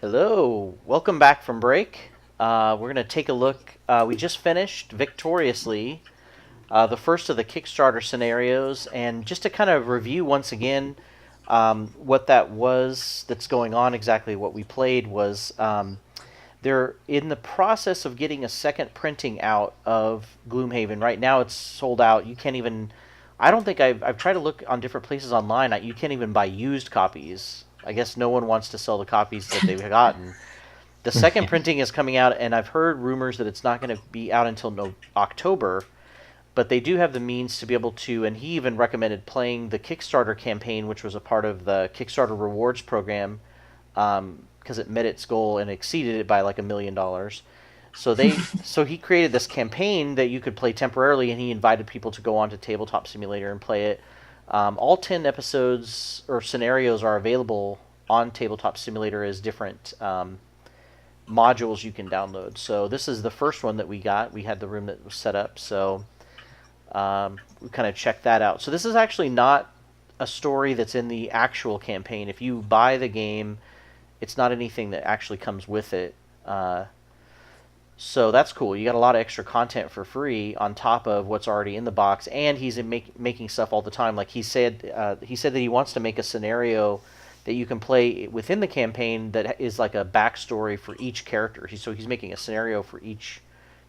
Hello, welcome back from break. We're going to take a look. We just finished victoriously the first of the Kickstarter scenarios, and just to kind of review once again what that was that's going on, exactly what we played was they're in the process of getting a second printing out of Gloomhaven. Right now it's sold out. You can't even. I don't think I've tried to look on different places online. You can't even buy used copies. I guess no one wants to sell the copies that they've gotten. The second printing is coming out, and I've heard rumors that it's not going to be out until October, but they do have the means to be able to, and he even recommended playing the Kickstarter campaign, which was a part of the Kickstarter rewards program, because it met its goal and exceeded it by like $1 million. So he created this campaign that you could play temporarily, and he invited people to go on to Tabletop Simulator and play it. All 10 episodes or scenarios are available on Tabletop Simulator as different modules you can download. So this is the first one that we got. We had the room that was set up, so we kind of checked that out. So this is actually not a story that's in the actual campaign. If you buy the game, it's not anything that actually comes with it. So that's cool. You got a lot of extra content for free on top of what's already in the box, and he's making stuff all the time. Like he said that he wants to make a scenario that you can play within the campaign that is like a backstory for each character. So he's making a scenario for each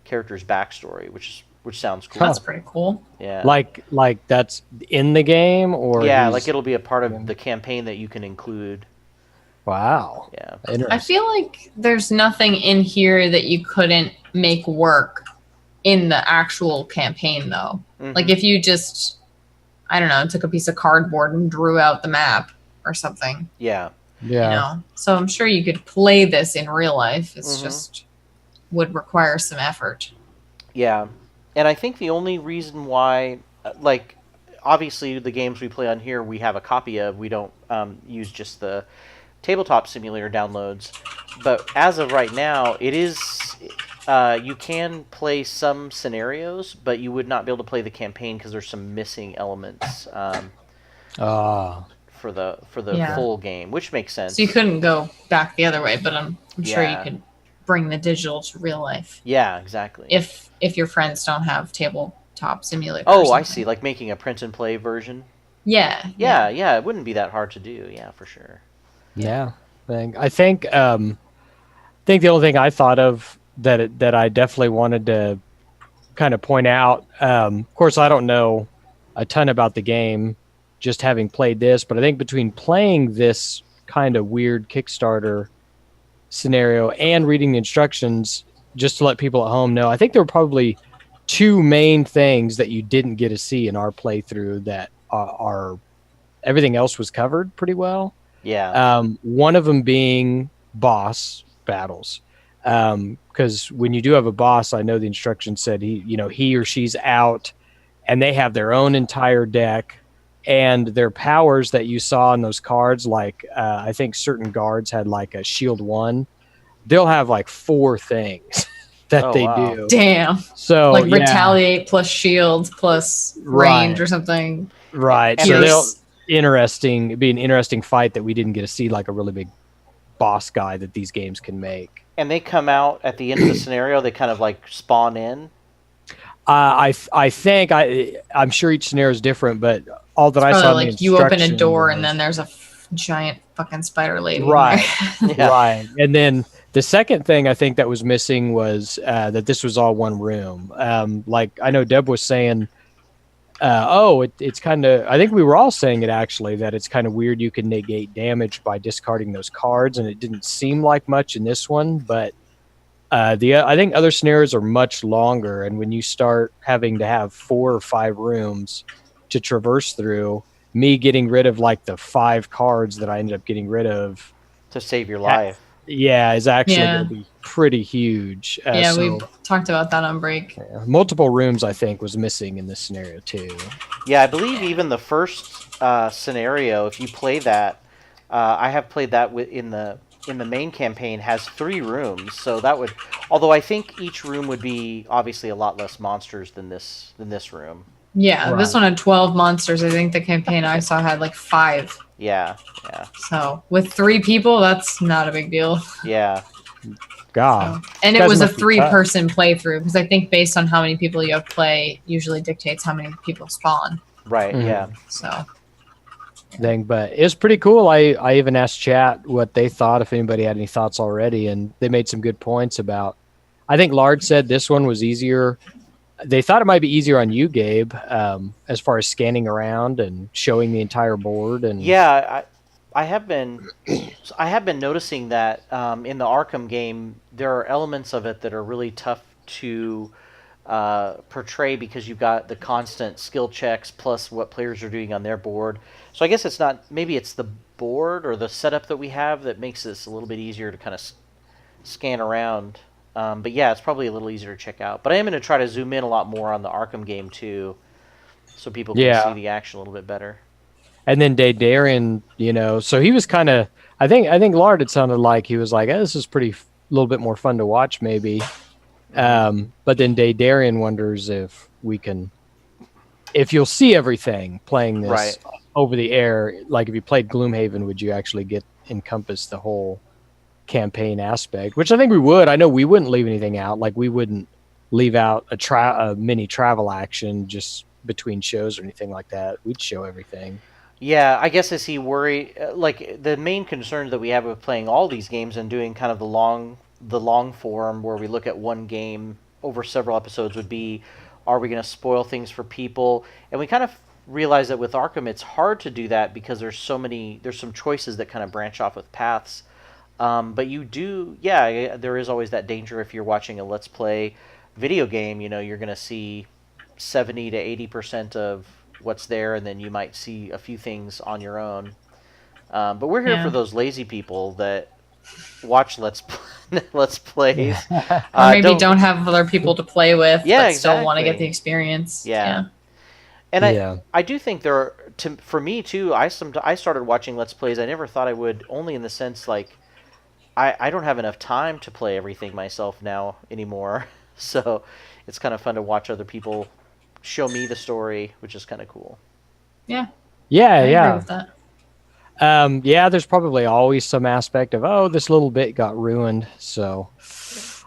character's backstory, which sounds cool. That's pretty cool. Yeah. Like that's in the game, or yeah, like it'll be a part of the campaign that you can include. Wow. Yeah. I feel like there's nothing in here that you couldn't make work in the actual campaign, though. Mm-hmm. Like if you just, I don't know, took a piece of cardboard and drew out the map or something. Yeah. Yeah. You know? So I'm sure you could play this in real life. It's just would require some effort. Yeah. And I think the only reason why, like, obviously the games we play on here we have a copy of. We don't use just the Tabletop Simulator downloads, but as of right now, it is you can play some scenarios, but you would not be able to play the campaign because there's some missing elements for the full game, which makes sense. So you couldn't go back the other way, but I'm sure you Yeah. could bring the digital to real life. Yeah, exactly. If your friends don't have Tabletop Simulator. Oh, I see. Like making a print and play version. Yeah. Yeah. It wouldn't be that hard to do. Yeah, for sure. Yeah. I think the only thing I thought of that I definitely wanted to kind of point out. Of course, I don't know a ton about the game, just having played this, but I think between playing this kind of weird Kickstarter scenario and reading the instructions, just to let people at home know, I think there were probably two main things that you didn't get to see in our playthrough that are everything else was covered pretty well. Yeah. One of them being boss battles. Because when you do have a boss, I know the instructions said he or she's out, and they have their own entire deck, and their powers that you saw in those cards, like I think certain guards had like a shield 1. They'll have like 4 things that they do. Damn. So like retaliate plus shield plus range or something. Right. And So it'd be an interesting fight that we didn't get to see, like a really big boss guy that these games can make. And they come out at the end of the scenario. They kind of like spawn in. I think I'm sure each scenario is different, but all that I saw, like you open a door and then there's a giant fucking spider lady. Right. Yeah. Right. And then the second thing I think that was missing was that this was all one room. Like I know Deb was saying, it's kind of, I think we were all saying it actually, that it's kind of weird you can negate damage by discarding those cards, and it didn't seem like much in this one, but I think other scenarios are much longer, and when you start having to have 4 or 5 rooms to traverse through, me getting rid of like the 5 cards that I ended up getting rid of To save your life. is actually going to be pretty huge. We talked about that on break. Multiple rooms, I think, was missing in this scenario too. Yeah, I believe even the first scenario, if you play that, I have played that in the main campaign, has 3 rooms. So that would, although I think each room would be obviously a lot less monsters than this room. Yeah, This one had 12 monsters. I think the campaign I saw had like 5. Yeah. So with 3 people, that's not a big deal. Yeah. God. So, and it Guys was a must be tough. 3-person playthrough because I think based on how many people you have play usually dictates how many people spawn. Right. Mhm. Yeah. So Thing, but it's pretty cool. I even asked chat what they thought, if anybody had any thoughts already, and they made some good points about. I think Lard said this one was easier. They thought it might be easier on you, Gabe, as far as scanning around and showing the entire board. And Yeah. I have been noticing that in the Arkham game there are elements of it that are really tough to portray because you've got the constant skill checks plus what players are doing on their board. So I guess it's not, maybe it's the board or the setup that we have that makes this a little bit easier to kind of scan around. But yeah, it's probably a little easier to check out. But I am going to try to zoom in a lot more on the Arkham game too, so people can Yeah. see the action a little bit better. And then Darian, so he was kind of. I think Lard, it sounded like he was like, this is pretty, little bit more fun to watch, maybe. But then Darian wonders if you'll see everything playing this Right. over the air. Like if you played Gloomhaven, would you actually encompass the whole campaign aspect? Which I think we would. I know we wouldn't leave anything out. Like we wouldn't leave out a mini travel action just between shows or anything like that. We'd show everything. Yeah, I guess is he worried? Like the main concern that we have with playing all these games and doing kind of the long form where we look at one game over several episodes would be, are we going to spoil things for people? And we kind of realize that with Arkham, it's hard to do that because there's some choices that kind of branch off with paths. But there is always that danger if you're watching a Let's Play video game. You're going to see 70 to 80% of what's there, and then you might see a few things on your own. But we're here for those lazy people that watch Let's Plays. or maybe don't have other people to play with, but still want to exactly. get the experience. Yeah. And I do think for me too, I started watching Let's Plays. I never thought I would, only in the sense like I don't have enough time to play everything myself now anymore. So it's kind of fun to watch other people show me the story, which is kind of cool. Yeah. Yeah, I yeah. agree with that. There's probably always some aspect of, this little bit got ruined. So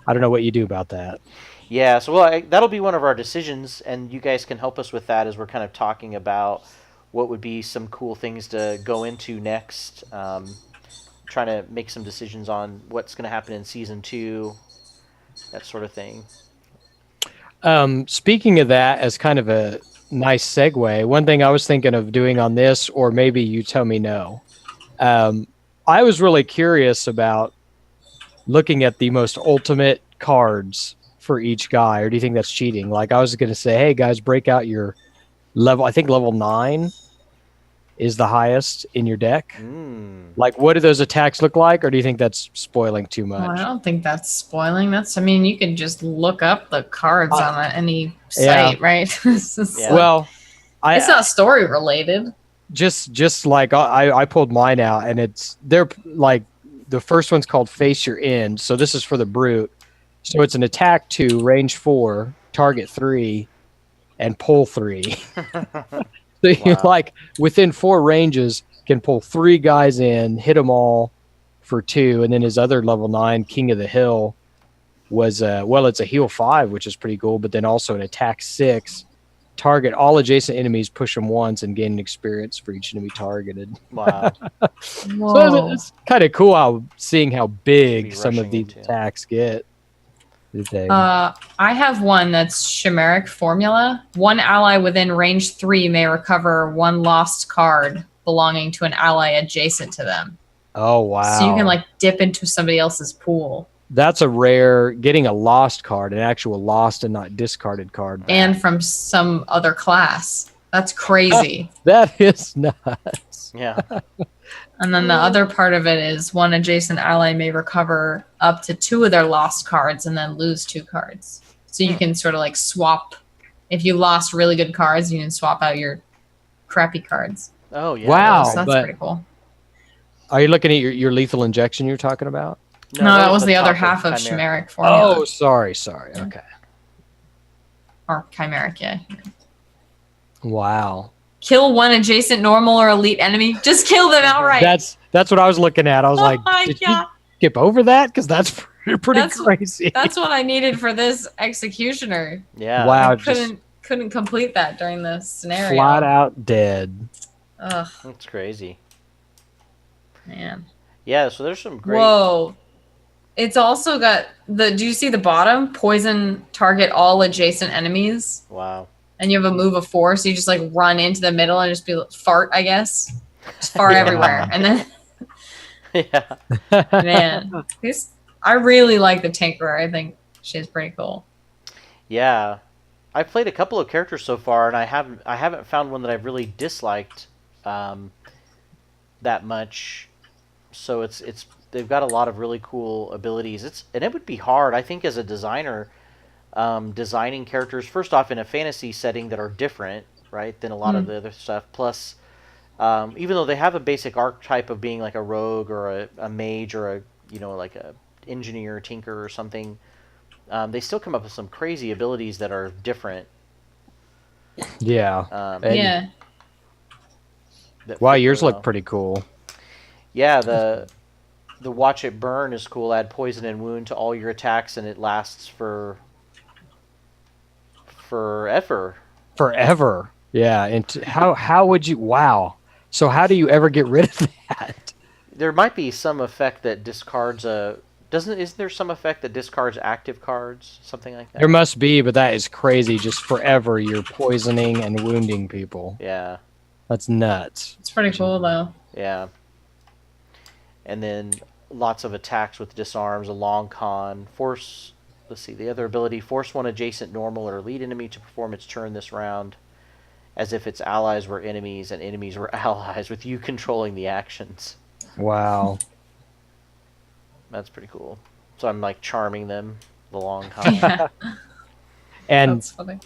I don't know what you do about that. Yeah, so that'll be one of our decisions, and you guys can help us with that as we're kind of talking about what would be some cool things to go into next. Trying to make some decisions on what's going to happen in season 2, that sort of thing. Speaking of that, as kind of a nice segue, one thing I was thinking of doing on this, or maybe you tell me no. I was really curious about looking at the most ultimate cards for each guy, or do you think that's cheating? Like I was going to say, hey guys, break out your level. I think level 9 is the highest in your deck. Like, what do those attacks look like, or do you think that's spoiling too much? Well, I don't think that's spoiling. You can just look up the cards on any site, right? Well, it's not story related. Just like I pulled mine out, and they're like, the first one's called Face Your End. So this is for the Brute. So it's an attack 2, range 4, target 3, and pull 3. So you're like within 4 ranges can pull 3 guys in, hit them all for 2, and then his other level 9 King of the Hill was it's a heal 5, which is pretty cool, but then also an attack 6, target all adjacent enemies, push them once, and gain an experience for each enemy targeted. Wow. So it's kind of cool seeing how big some of these attacks get. I have one that's Chimeric Formula. One ally within range 3 may recover 1 lost card belonging to an ally adjacent to them. Oh, wow. So you can dip into somebody else's pool. That's a rare, getting a lost card, an actual lost and not discarded card. And from some other class. That's crazy. That is nuts. Yeah. And then the other part of it is one adjacent ally may recover up to 2 of their lost cards and then lose 2 cards. So you can sort of swap. If you lost really good cards, you can swap out your crappy cards. Oh, yeah. Wow. So that's pretty cool. Are you looking at your lethal injection you're talking about? No, that was the other half of Chimeric Formula. Oh, sorry. Okay. Or Chimeric, yeah. Wow. kill one adjacent normal or elite enemy. Just kill them outright. That's what I was looking at. I was like, my did you God. skip over that? Because that's pretty That's- crazy. That's what I needed for this executioner. Yeah. Wow. I Just couldn't complete that during this scenario. flat out dead. Ugh, That's crazy. man. Yeah, so there's some great. Whoa. It's also got do you see the bottom? Poison target all adjacent enemies. Wow. And you have a move of 4, so you just like run into the middle and just be fart, I guess. Just fart Yeah. everywhere. And then Yeah. man, I really like the Tinkerer. I think she's pretty cool. Yeah. I've played a couple of characters so far, and I haven't found one that I've really disliked that much. So it's they've got a lot of really cool abilities. And it would be hard, I think, as a designer, designing characters first off in a fantasy setting that are different, right, than a lot of the other stuff. Plus, even though they have a basic archetype of being like a rogue or a mage or like a engineer, tinker or something, they still come up with some crazy abilities that are different. Yeah. Yeah. Wow, yours look pretty cool. Yeah, the watch it burn is cool. Add poison and wound to all your attacks, and it lasts for forever. Forever. Yeah. And how would you? Wow. So how do you ever get rid of that? There might be some effect that discards isn't there some effect that discards active cards, something like that? There must be, but that is crazy. Just forever, you're poisoning and wounding people. Yeah. That's nuts. It's pretty cool though. Yeah. And then lots of attacks with disarms, a long con, force. Let's see, the other ability, force one adjacent normal or elite enemy to perform its turn this round, as if its allies were enemies and enemies were allies, with you controlling the actions. Wow. That's pretty cool. So I'm like charming them the long con. Yeah. And That's funny.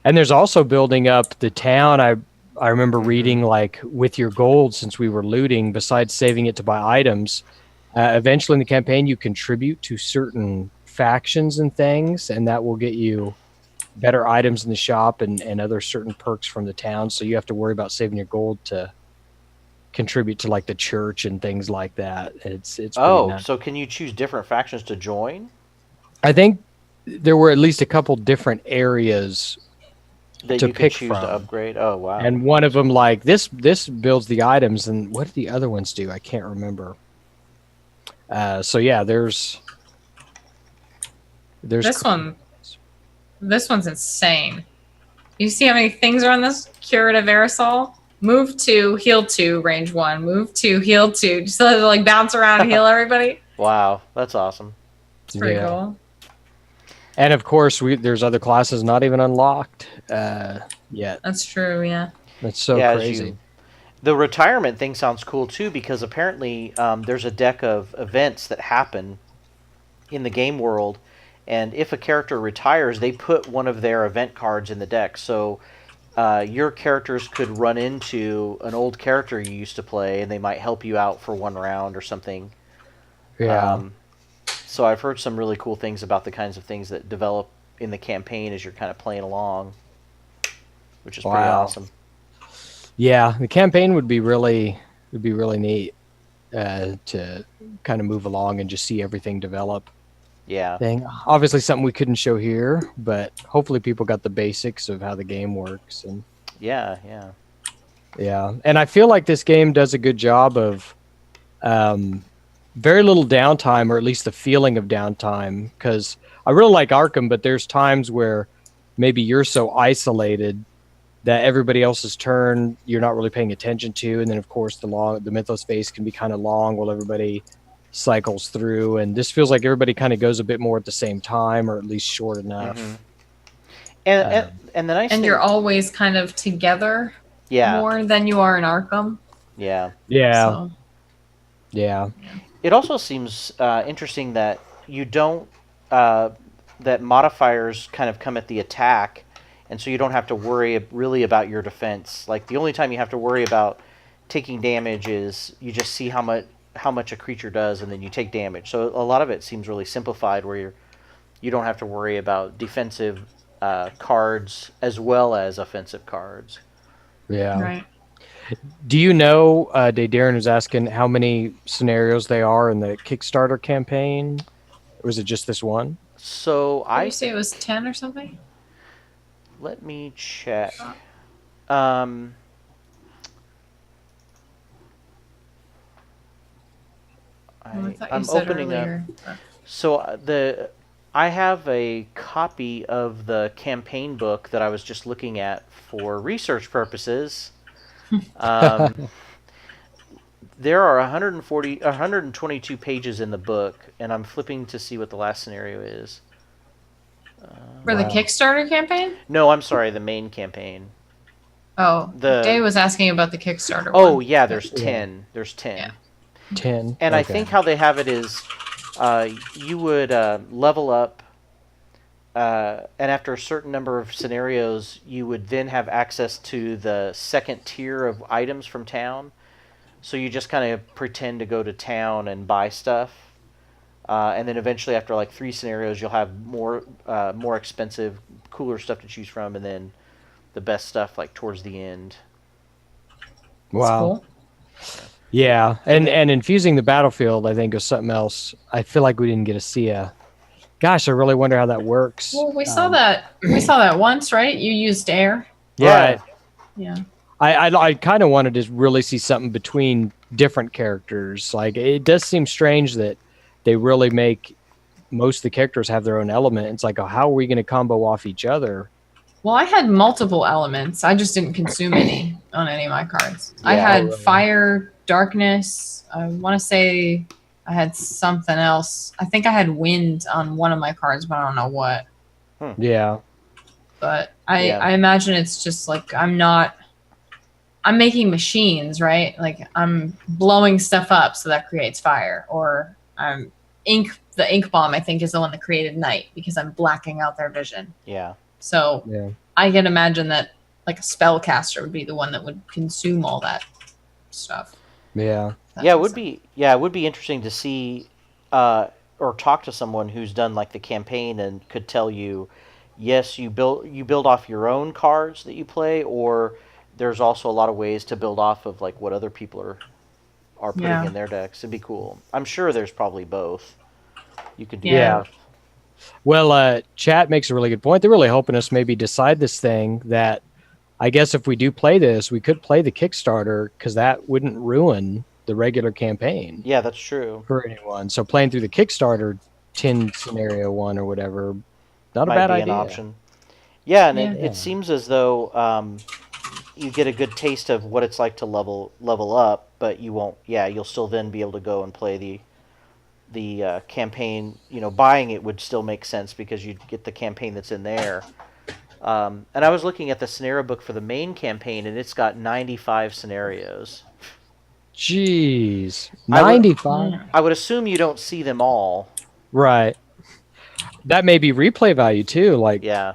and there's also building up the town. I remember reading, like, with your gold, since we were looting, besides saving it to buy items, eventually in the campaign you contribute to certain factions and things, and that will get you better items in the shop and other certain perks from the town. So you have to worry about saving your gold to contribute to like the church and things like that. It's pretty nuts. So can you choose different factions to join? I think there were at least a couple different areas That to you can pick choose from. to upgrade? Oh, wow. And one of them, like, this builds the items, and what do the other ones do? I can't remember. So yeah, there's This one's insane. You see how many things are on this curative aerosol? Move 2, heal 2, range 1. Move 2, heal 2. Just so to like bounce around and heal everybody. Wow, that's awesome. It's pretty Yeah. cool. And of course, there's other classes not even unlocked yet. That's true, yeah. That's so Yeah, as crazy. The retirement thing sounds cool too, because apparently there's a deck of events that happen in the game world, and if a character retires, they put one of their event cards in the deck. So your characters could run into an old character you used to play, and they might help you out for one round or something. Yeah. So I've heard some really cool things about the kinds of things that develop in the campaign as you're kind of playing along, which is pretty Wow. awesome. Yeah, the campaign would be really neat to kind of move along and just see everything develop. Yeah. Thing. Obviously, something we couldn't show here, but hopefully people got the basics of how the game works. And Yeah. and I feel like this game does a good job of very little downtime, or at least the feeling of downtime. Because I really like Arkham, but there's times where maybe you're so isolated that everybody else's turn you're not really paying attention to, and then of course the mythos phase can be kind of long while everybody cycles through, and this feels like everybody kind of goes a bit more at the same time, or at least short enough. Mhm. And the nice And thing, you're always kind of together yeah, more than you are in Arkham. yeah. So, Yeah. It also seems interesting that you don't that modifiers kind of come at the attack, and so you don't have to worry really about your defense. Like the only time you have to worry about taking damage is you just see how much a creature does, and then you take damage. So a lot of it seems really simplified, where you don't have to worry about defensive cards as well as offensive cards. Yeah. Right. Do you know, Darren was asking how many scenarios they are in the Kickstarter campaign? Or was it just this one? So Did you say it was 10 or something? let me check. Uh, Um, I thought you I'm said opening earlier. up. So I have a copy of the campaign book that I was just looking at for research purposes. Um, there are 122 pages in the book, and I'm flipping to see what the last scenario is. For the Wow. Kickstarter campaign? No, I'm sorry, the main campaign. Oh, The- Dave was asking about the Kickstarter Oh, one. yeah, there's Yeah. 10. There's 10. Yeah. 10. And I Okay. think how they have it is you would level up, and after a certain number of scenarios, you would then have access to the second tier of items from town. So you just kind of pretend to go to town and buy stuff. And then eventually, after like 3 scenarios, you'll have more expensive, cooler stuff to choose from, and then the best stuff like towards the end. That's Wow. cool. Yeah, and infusing the battlefield, I think, is something else. I feel like we didn't get to see a. Gosh, I really wonder how that works. Well, we saw that. We saw that once, right? You used air. Yeah. Right. Yeah. I kind of wanted to really see something between different characters. Like, it does seem strange that they really make most of the characters have their own element. It's like, oh, how are we going to combo off each other? Well, I had multiple elements. I just didn't consume any on any of my cards. I Yeah. had Oh, really? fire, darkness. I want to say I had something else. I think I had wind on one of my cards, but I don't know what. Yeah. But Yeah. I imagine it's just like I'm making machines, right? Like I'm blowing stuff up, so that creates fire. Or the ink bomb, I think, is the one that created night because I'm blacking out their vision. Yeah. So Yeah. I can imagine that like a spellcaster would be the one that would consume all that stuff. Yeah. That Yeah, it makes would sense. be. Yeah, it would be interesting to see, or talk to someone who's done like the campaign and could tell you, yes, you build off your own cards that you play, or there's also a lot of ways to build off of like what other people are putting Yeah. in their decks. It'd be cool. I'm sure there's probably both. You could do Yeah. both. Well, chat makes a really good point. They're really helping us maybe decide this thing that I guess if we do play this, we could play the Kickstarter because that wouldn't ruin the regular campaign Yeah, that's true. for anyone. So playing through the Kickstarter 10 scenario one or whatever, not a Might bad be idea. an option. Yeah, and Yeah. it seems as though you get a good taste of what it's like to level up, but you won't. Yeah, you'll still then be able to go and play the campaign. You know, buying it would still make sense because you'd get the campaign that's in there. And I was looking at the scenario book for the main campaign, and it's got 95 scenarios. Jeez. I would- 95? I would assume you don't see them all. Right. That may be replay value too, like Yeah.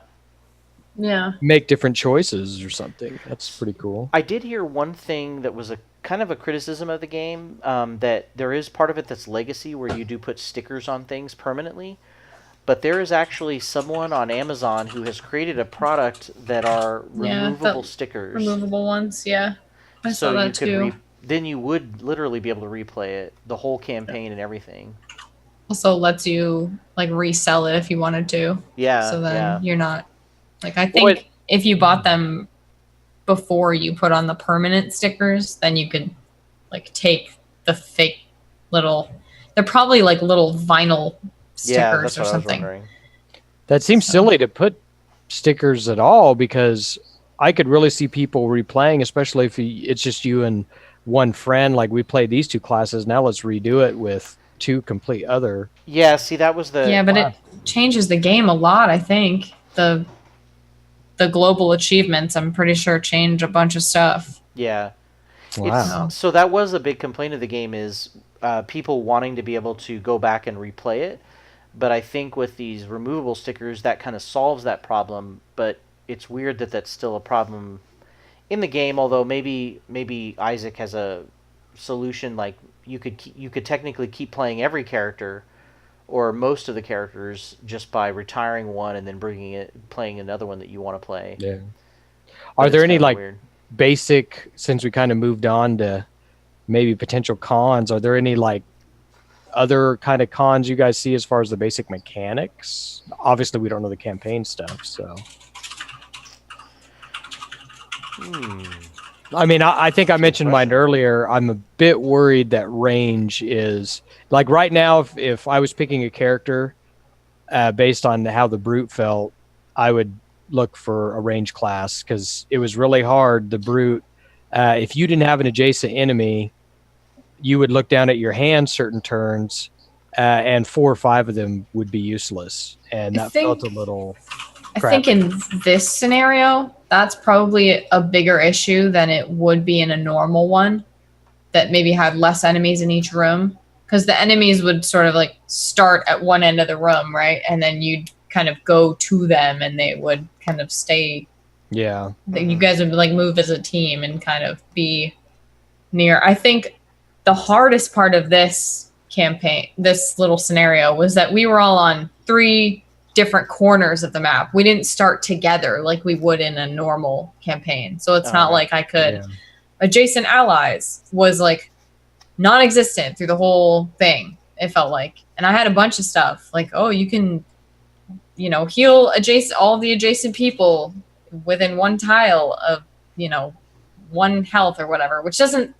Yeah. make different choices or something. That's pretty cool. I did hear one thing that was a kind of a criticism of the game, that there is part of it that's legacy where you do put stickers on things permanently, but there is actually someone on Amazon who has created a product that are Yeah, removable the stickers. Removable ones, yeah. I saw that too. Then you would literally be able to replay it, the whole campaign and everything. Also lets you like resell it if you wanted to. Yeah, So then yeah. you're not like I think if you bought them before you put on the permanent stickers, then you could like take the fake little they're probably like little vinyl Yeah, stickers that's or what I was something. wondering. That seems So- silly to put stickers at all because I could really see people replaying, especially if it's just you and one friend. Like we played these 2 classes, now let's redo it with 2 complete other. Yeah, see, that was the... Yeah, but it changes the game a lot, I think. The global achievements, I'm pretty sure, change a bunch of stuff. Yeah. Wow. So that was a big complaint of the game is people wanting to be able to go back and replay it. But I think with these removable stickers, that kind of solves that problem. But it's weird that that's still a problem in the game. Although maybe Isaac has a solution, like you could technically keep playing every character or most of the characters just by retiring one and then playing another one that you want to play. Yeah. But Are there it's any kinda like weird. basic, since we kind of moved on to maybe potential cons, are there any like other kind of cons you guys see as far as the basic mechanics? Obviously, we don't know the campaign stuff, so. I mean, I think I mentioned mine earlier. I'm a bit worried that range is like right now. If I was picking a character based on how the brute felt, I would look for a range class because it was really hard. The brute, if you didn't have an adjacent enemy, you would look down at your hand certain turns, and 4 or 5 of them would be useless, and that felt a little. I think in this scenario, that's probably a bigger issue than it would be in a normal one that maybe had less enemies in each room. Because the enemies would sort of like start at one end of the room, right? And then you'd kind of go to them and they would kind of stay. Yeah. You guys would like move as a team and kind of be near. I think the hardest part of this campaign, this little scenario, was that we were all on 3 different corners of the map. We didn't start together like we would in a normal campaign. So it's not like I could adjacent allies was like non-existent through the whole thing, it felt like. And I had a bunch of stuff like, oh, you can, you know, heal all the adjacent people within 1 tile of, you know, 1 health or whatever, which doesn't,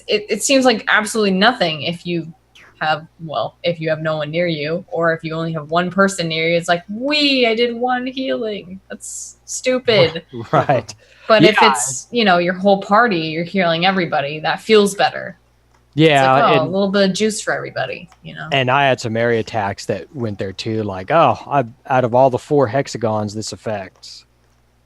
it seems like absolutely nothing if you have no one near you, or if you only have 1 person near you. It's like, I did 1 healing. That's stupid. Right. But if it's, you know, your whole party, you're healing everybody, that feels better. Yeah. Like, a little bit of juice for everybody, you know. And I had some area attacks that went there too. Like, out of all the 4 hexagons this affects,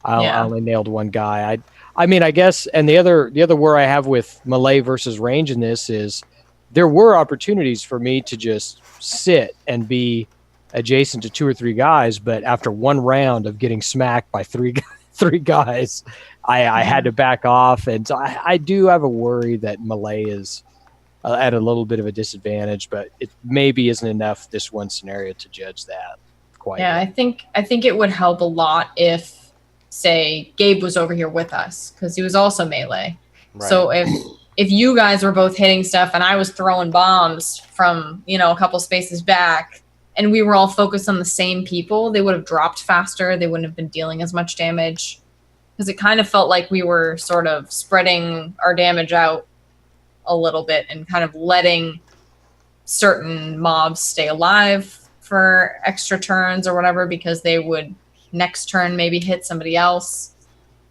I only nailed 1 guy. I mean, I guess, and the other worry I have with melee versus range in this is there were opportunities for me to just sit and be adjacent to 2 or 3 guys, but after 1 round of getting smacked by 3 guys, I had to back off. And so I do have a worry that melee is at a little bit of a disadvantage, but it maybe isn't enough this one scenario to judge that quite yet. I think it would help a lot if, say, Gabe was over here with us, because he was also melee. Right. So if you guys were both hitting stuff and I was throwing bombs from, you know, a couple spaces back, and we were all focused on the same people, they would have dropped faster. They wouldn't have been dealing as much damage, because it kind of felt like we were sort of spreading our damage out a little bit and kind of letting certain mobs stay alive for extra turns or whatever, because they would next turn maybe hit somebody else,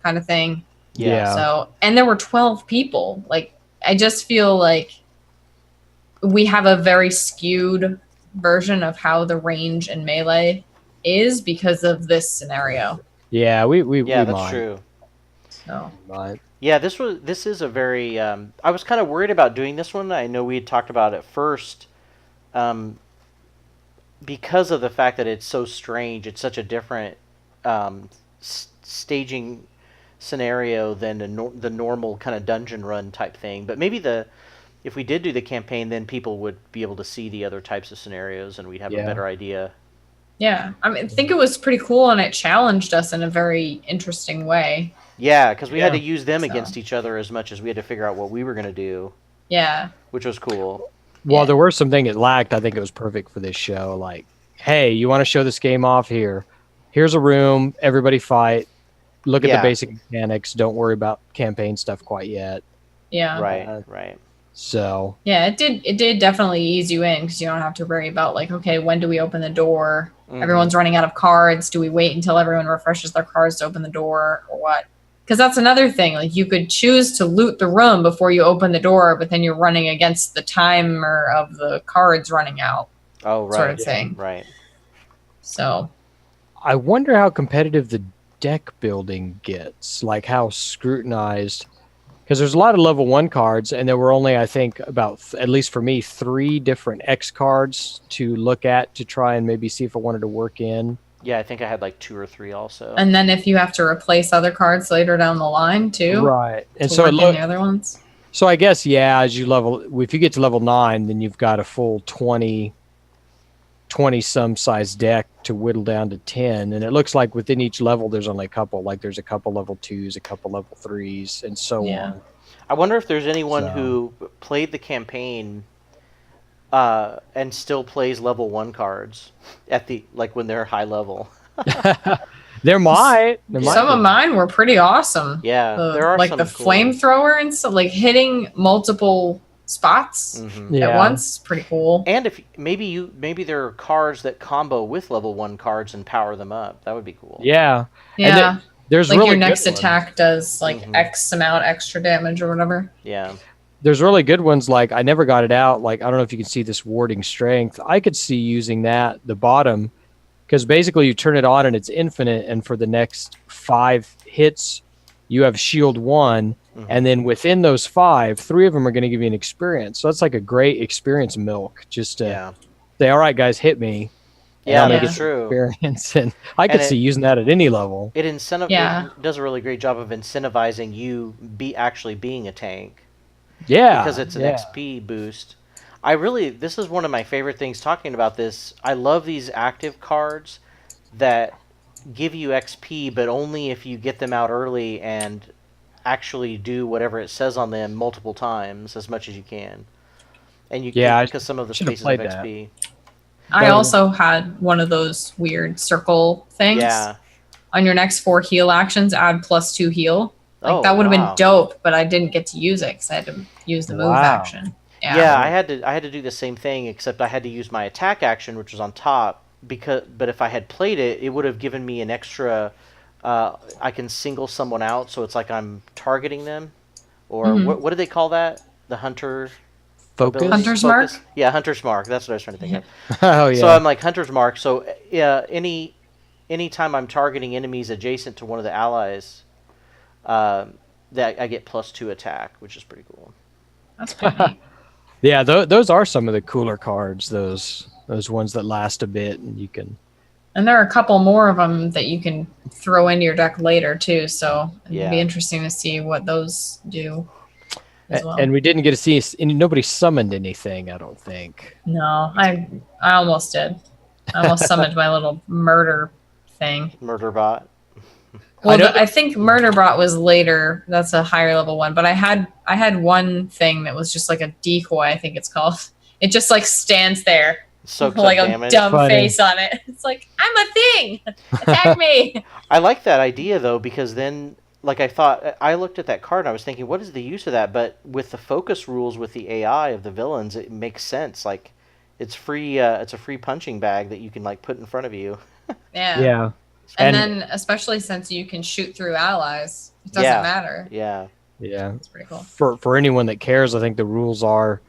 kind of thing. Yeah. So, and there were 12 people. Like, I just feel like we have a very skewed version of how the range and melee is because of this scenario. Yeah, we that's might. true. So. Yeah, this is a very. I was kind of worried about doing this one. I know we had talked about it first, because of the fact that it's so strange. It's such a different staging scenario than the normal kind of dungeon run type thing. But maybe if we did do the campaign, then people would be able to see the other types of scenarios, and we'd have a better idea. Yeah, I mean, I think it was pretty cool, and it challenged us in a very interesting way. Yeah, because we had to use them against each other as much as we had to figure out what we were going to do. Yeah. Which was cool. Well, there were some things it lacked. I think it was perfect for this show. Like, hey, you want to show this game off here? Here's a room. Everybody fight. Look at the basic mechanics. Don't worry about campaign stuff quite yet. Yeah. Right. So. Yeah, it did definitely ease you in, because you don't have to worry about, like, okay, when do we open the door? Mm-hmm. Everyone's running out of cards. Do we wait until everyone refreshes their cards to open the door, or what? Because that's another thing. Like, you could choose to loot the room before you open the door, but then you're running against the timer of the cards running out. Oh, right. Sort of thing. Right. So. I wonder how competitive the deck building gets. Like, how scrutinized. Because there's a lot of level 1 cards, and there were only, I think, about, at least for me, 3 different X cards to look at to try and maybe see if I wanted to work in. Yeah, I think I had like 2 or 3 also. And then if you have to replace other cards later down the line too, right? And so the other ones. So I guess as you level, if you get to level 9, then you've got a full 20 20-some size deck to whittle down to 10. And it looks like within each level, there's only a couple. Like there's a couple level 2s, a couple level 3s, and so Yeah. on. I wonder if there's anyone So- who played the campaign and still plays level 1 cards at the when they're high level. There might. There might Some be. of mine were pretty awesome. Yeah, there are like some the cool flamethrower and stuff, like hitting multiple spots Mhm. Yeah. at once. Pretty cool. And if maybe there are cards that combo with level 1 cards and power them up. That would be cool. Yeah. And Yeah, there's like really your good next ones. attack does like Mhm. X amount extra damage or whatever. Yeah. There's really good ones. Like I never got it out. Like I don't know if you can see this warding strength. I could see using that the bottom, because basically you turn it on and it's infinite, and for the next 5 hits, you have shield 1, Mhm. and then within those 5, 3 of them are going to give you an experience. So that's like a great experience milk. Just to Yeah. say, all right, guys, hit me. and Yeah, I'm gonna that's get true. Experience, and I could And see using that at any level. It Yeah. it does a really great job of incentivizing you actually being a tank. Yeah, Because it's an yeah. XP boost. This is one of my favorite things talking about this. I love these active cards that give you XP, but only if you get them out early and actually do whatever it says on them multiple times as much as you can. And you Yeah, I because some of the should've spaces have played that. XP. I But- also had one of those weird circle things. Yeah. On your next 4 heal actions, add +2 heal. Like Oh, that would have wow. been dope, but I didn't get to use it because I had to use the move Wow. action. Yeah, I had to do the same thing, except I had to use my attack action, which was on top. But if I had played it, it would have given me an extra. I can single someone out, so it's like I'm targeting them, or Mhm. what do they call that? The hunter. Focus. ability? Hunter's mark? Yeah, hunter's mark. That's what I was trying to think of. Oh yeah. So I'm like hunter's mark. So anytime I'm targeting enemies adjacent to one of the allies, that I get +2 attack, which is pretty cool. That's pretty neat. Yeah, those are some of the cooler cards. Those ones that last a bit, and you can. And there are a couple more of them that you can throw into your deck later too. So it'd Yeah. be interesting to see what those do as well. And we didn't get to see. Nobody summoned anything. I don't think. No, I almost did. I almost summoned my little murder thing. Murder bot. Well, know I think Murderbot was later. That's a higher level one. But I had one thing that was just like a decoy. I think it's called. It just like stands there, Soaks like up a damage. dumb Funny. face on it. It's like I'm a thing. Attack me. I like that idea though, because then I looked at that card and I was thinking, what is the use of that? But with the focus rules with the AI of the villains, it makes sense. Like it's free. It's a free punching bag that you can like put in front of you. Yeah. Yeah. And then, especially since you can shoot through allies, it doesn't Yeah. matter. Yeah. Yeah. It's pretty cool. For anyone that cares, I think the rules are,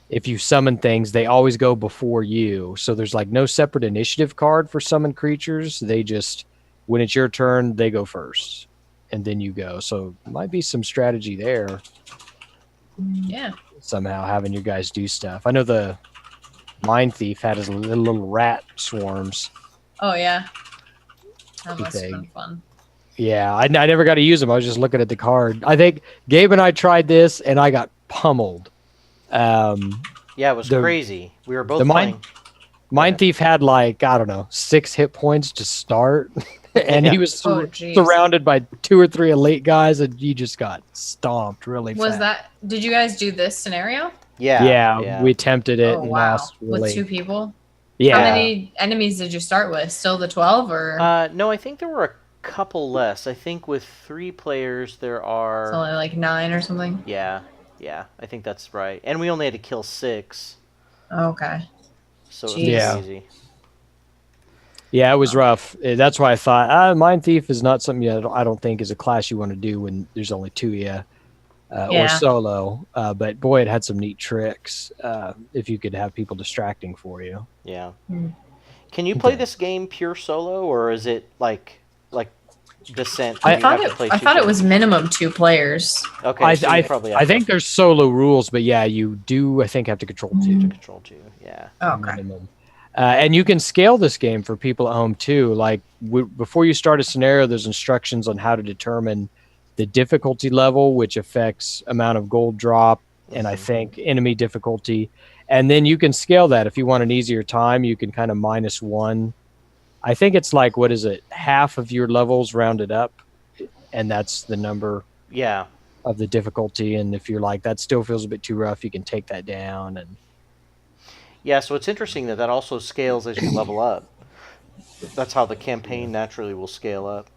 if you summon things, they always go before you. So there's like no separate initiative card for summoned creatures. They just, when it's your turn, they go first, and then you go. So might be some strategy there. Yeah. Somehow having you guys do stuff. I know the Mind Thief had his little rat swarms. Oh yeah. That must have Thing. been fun. Yeah, I never got to use them. I was just looking at the card. I think Gabe and I tried this, and I got pummeled. Yeah, it was The- crazy. We were both the playing. Mind Thief had like, I don't know, 6 hit points to start, and he was Oh, geez. surrounded by 2 or 3 elite guys, and you just got stomped really Was fast. did you guys do this scenario? Yeah. Yeah, we attempted it Oh and wow. lost really. With 2 people? Yeah, How many enemies did you start with? Still the 12 or No, I think there were a couple less. I think with 3 players there it's are. only like 9 or something? Yeah. I think that's right. And we only had to kill 6, Okay. so it was Jeez. Yeah. easy. yeah, it was rough. That's why I thought Mind Thief is not something I don't think is a class you want to do when there's only 2 of you. Or Yeah. solo, but boy, it had some neat tricks. If you could have people distracting for you. Yeah. Hmm. Can you play Okay. this game pure solo, or is it like Descent? I where you have to play I 2 thought it players? was minimum 2 players. Okay, so you probably have I think there's solo rules, but yeah, you do. I think have to control to 2 control 2. Yeah. Okay. minimum. And you can scale this game for people at home too. Like before you start a scenario, there's instructions on how to determine the difficulty level, which affects amount of gold drop, and I think enemy difficulty. And then you can scale that. If you want an easier time, you can kind of -1. I think it's like, what is it? Half of your levels rounded up, and that's the number Yeah. of the difficulty. And if you're like, that still feels a bit too rough, you can take that down. And Yeah, so it's interesting that also scales as you level up. That's how the campaign naturally will scale up.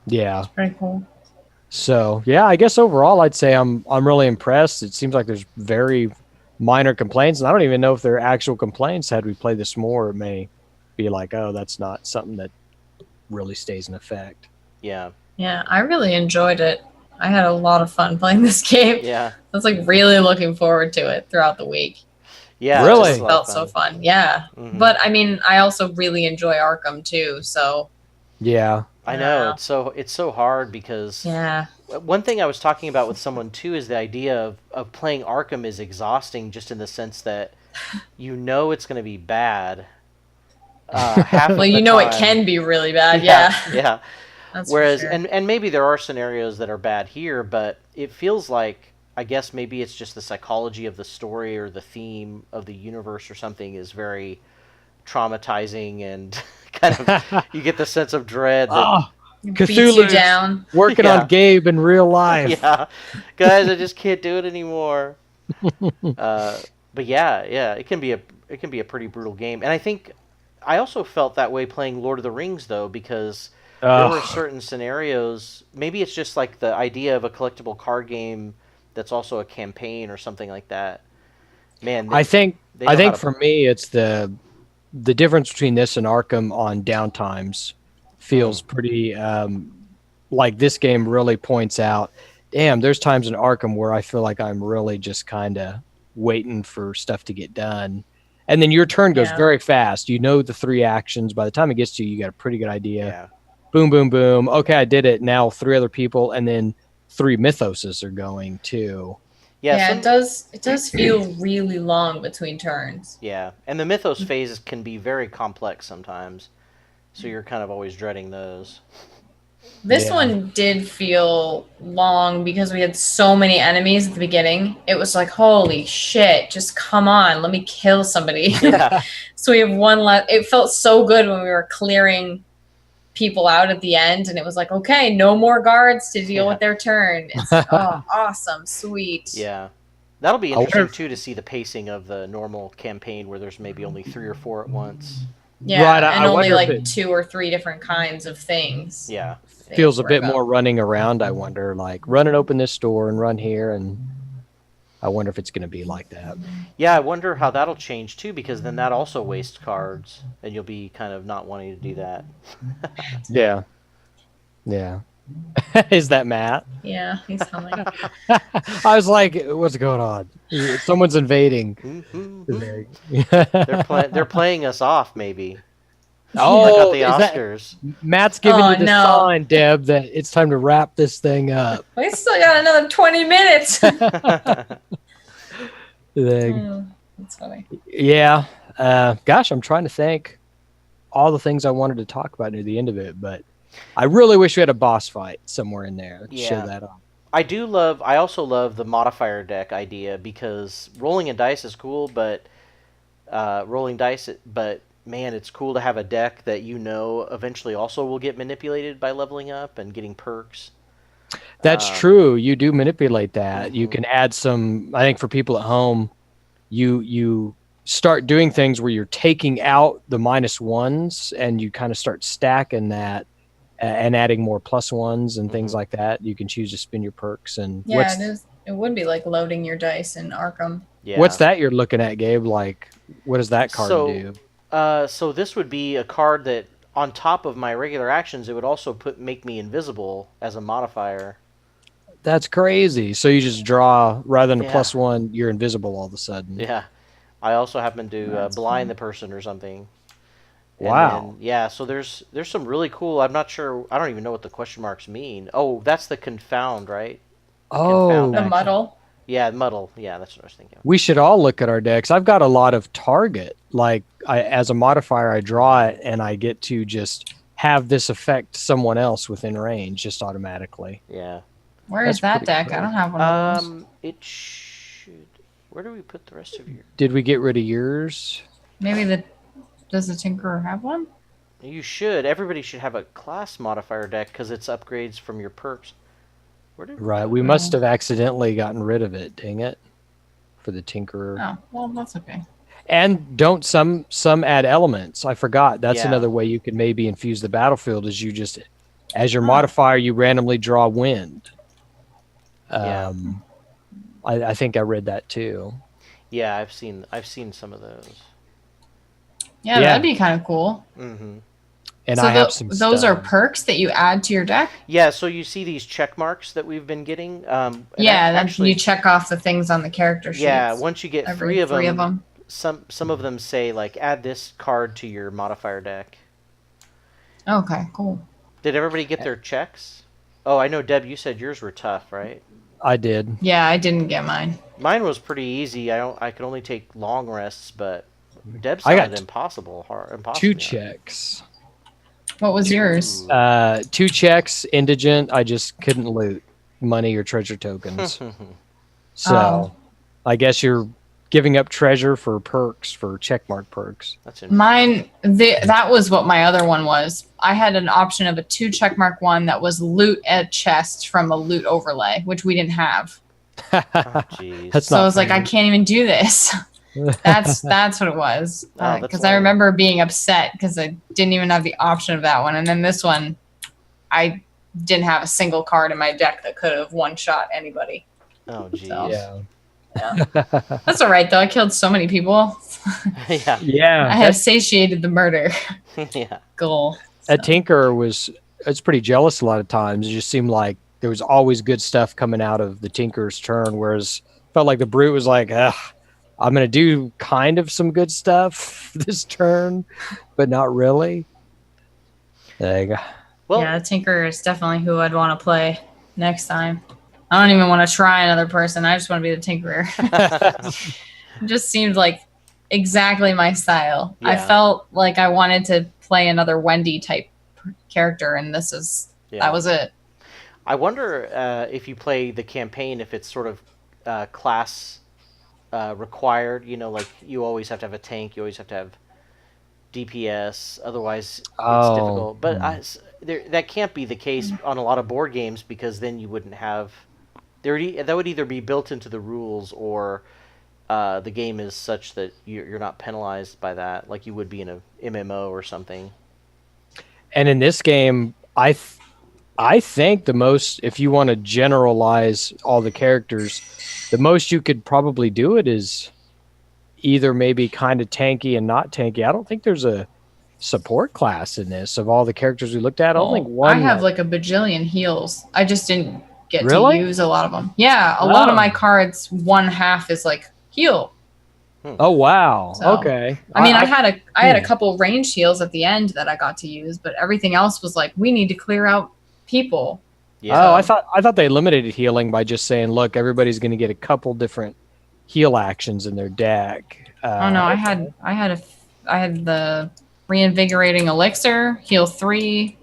yeah. Pretty cool. So yeah, I guess overall I'd say I'm really impressed. It seems like there's very minor complaints, and I don't even know if they're actual complaints. Had we played this more, it may be like, oh, that's not something that really stays in effect. Yeah. Yeah, I really enjoyed it. I had a lot of fun playing this game. Yeah. I was like really looking forward to it throughout the week. Yeah. Really? it's It a lot of felt so fun. Yeah. Mhm. But I mean, I also really enjoy Arkham too. So Yeah. I know Yeah. it's so hard because yeah, one thing I was talking about with someone too is the idea of playing Arkham is exhausting, just in the sense that you know it's going to be bad. Half of well, the you know it time. can be really bad. Yeah. Yeah. That's Whereas, for sure. and maybe there are scenarios that are bad here, but it feels like, I guess maybe it's just the psychology of the story or the theme of the universe or something is very traumatizing, and kind of you get the sense of dread that Oh, Beats you Cthulhu's down. working Yeah. on Gabe in real life. yeah, guys, I just can't do it anymore. But yeah, it can be a pretty brutal game, and I think I also felt that way playing Lord of the Rings though, because there were certain scenarios. Maybe it's just like the idea of a collectible card game that's also a campaign or something like that. Man, I think they know how to- for me it's the difference between this and Arkham on downtimes feels pretty like this game really points out, damn, there's times in Arkham where I feel like I'm really just kind of waiting for stuff to get done. And then your turn goes Yeah. very fast. You know the 3 actions. By the time it gets to you, you got a pretty good idea. yeah. Boom, boom, boom. Okay, I did it. Now 3 other people, and then 3 mythoses are going too. Yeah, It does feel really long between turns. Yeah, and the Mythos phases can be very complex sometimes, so you're kind of always dreading those. This Yeah. one did feel long because we had so many enemies at the beginning. It was like, holy shit, just come on, let me kill somebody. Yeah, So we have one left. It felt so good when we were clearing people out at the end, and it was like, okay, no more guards to deal Yeah. with their turn. It's like, oh, awesome, sweet. yeah. That'll be I wonder interesting if- too, to see the pacing of the normal campaign where there's maybe only 3 or 4 at once. Yeah, Right, and I only wonder if like it- 2 or 3 different kinds of things. Yeah, they Feels a worry bit about. more running around, I wonder. Like, run and open this door and run here. And I wonder if it's going to be like that. yeah. I wonder how that'll change too, because then that also wastes cards, and you'll be kind of not wanting to do that. Yeah. Yeah. Is that Matt? Yeah, he's coming. I was like, what's going on? Someone's invading. They're playing us off, maybe. Oh, Like at the is that- Oscars. Matt's giving Oh, you the no. sign, Deb, that it's time to wrap this thing up. We still got another 20 minutes. Oh, that's funny. Yeah. Gosh, I'm trying to think all the things I wanted to talk about near the end of it, but I really wish we had a boss fight somewhere in there to show Yeah. that off. I also love the modifier deck idea, because rolling a dice is cool, but man, it's cool to have a deck that eventually also will get manipulated by leveling up and getting perks. That's true. You do manipulate that. You Mhm. can add some. I think for people at home, you start doing things where you're taking out the -1s and you kind of start stacking that and adding more +1s and things Mhm. like that. You can choose to spin your perks. And Yeah, it is. It would be like loading your dice in Arkham. Yeah. what's that you're looking at, Gabe? Like, what does that card So- do? So this would be a card that, on top of my regular actions, it would also make me invisible as a modifier. That's crazy. So you just draw rather than a Yeah. +1, you're invisible all of a sudden. Yeah. I also happen to That's blind cool. the person or something. And Wow. then, yeah, so there's some really cool. I'm not sure. I don't even know what the question marks mean. Oh, that's the confound, right? Oh, Confound The action. muddle. Yeah, muddle. Yeah, that's what I was thinking. we should all look at our decks. I've got a lot of target. Like, as a modifier, I draw it and I get to just have this affect someone else within range just automatically. Yeah. Where is That's that pretty deck? cool. I don't have one of those. It should Where do we put the rest of your? Did we get rid of yours? Maybe does the Tinkerer have one? You should. Everybody should have a class modifier deck because it's upgrades from your perks. Where did Right. We must have accidentally gotten rid of it. Dang it. For the Tinkerer. Oh, well, that's okay. And don't some add elements? I forgot. That's Yeah. another way you could maybe infuse the battlefield. Is you just, as your modifier, you randomly draw wind. Yeah. I think I read that too. Yeah, I've seen some of those. Yeah, Yeah. that'd be kind of cool. Mm-hmm. And So I have some. those are stuff. perks that you add to your deck? Yeah, so you see these check marks that we've been getting. Yeah, then actually, you check off the things on the character sheets. yeah. Once you get Every three of three them, of them. some of them say like add this card to your modifier deck. Okay, cool. Did everybody get their checks? Oh, I know, Deb. You said yours were tough, right? I did. Yeah, I didn't get mine. Mine was pretty easy. I could only take long rests, but Deb's I found got it impossible. Impossible. 2 checks. What was yours? 2 checks. Indigent. I just couldn't loot money or treasure tokens. So, Oh. I guess you're giving up treasure for perks, for checkmark perks. That's interesting. That was what my other one was. I had an option of a 2 checkmark one that was loot a chest from a loot overlay, which we didn't have. Oh, jeez. That's So not I was like, I funny. can't even do this. That's what it was. Oh, that's Because I lame. remember being upset because I didn't even have the option of that one. And then this one, I didn't have a single card in my deck that could have one-shot anybody. Oh, jeez. So- Yeah. That's all right, though. I killed so many people. Yeah. Yeah. I have satiated the murder Yeah. goal. That Tinker it's pretty jealous a lot of times. It just seemed like there was always good stuff coming out of the Tinker's turn, whereas felt like the Brute was like, ugh, I'm going to do kind of some good stuff this turn, but not really. There you go. Well, Yeah, the Tinker is definitely who I'd want to play next time. I don't even want to try another person. I just want to be the Tinkerer. It just seemed like exactly my style. I Yeah. felt like I wanted to play another Wendy type character, and that was it. I wonder if you play the campaign, if it's sort of class required. You know, like you always have to have a tank, you always have to have DPS. Otherwise, it's difficult. But that can't be the case on a lot of board games because then you wouldn't have. That would either be built into the rules or the game is such that you're not penalized by that, like you would be in a MMO or something. And in this game, I think the most, if you want to generalize all the characters, the most you could probably do it is either maybe kind of tanky and not tanky. I don't think there's a support class in this of all the characters we looked at. I don't think one. I have like a bajillion heals. I just didn't get Really? to use a lot of them. Yeah, a lot of Oh. my cards, one half is like heal. Oh wow! So, Okay. I mean, I had a couple range heals at the end that I got to use, but everything else was like, we need to clear out people. Yeah. Oh, I thought they eliminated healing by just saying, look, everybody's going to get a couple different heal actions in their deck. Oh no, I had the reinvigorating elixir, heal 3.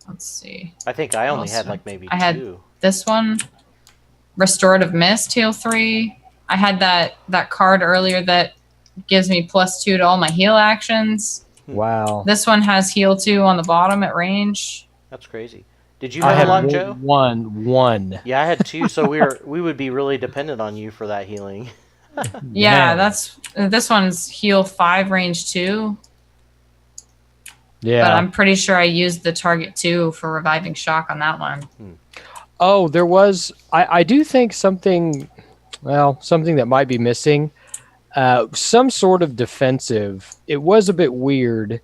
Let's see. I think I only Also, had like maybe I had- 2. This one, restorative mist, heal 3. I had that card earlier that gives me +2 to all my heal actions. Wow. This one has heal 2 on the bottom at range. That's crazy. Did you I have had a lot, Joe? one. Yeah, I had 2, so we would be really dependent on you for that healing. Yeah, Man. this one's heal 5 range 2. Yeah. But I'm pretty sure I used the target 2 for reviving shock on that one. Oh, there was. I do think something that might be missing. Some sort of defensive. It was a bit weird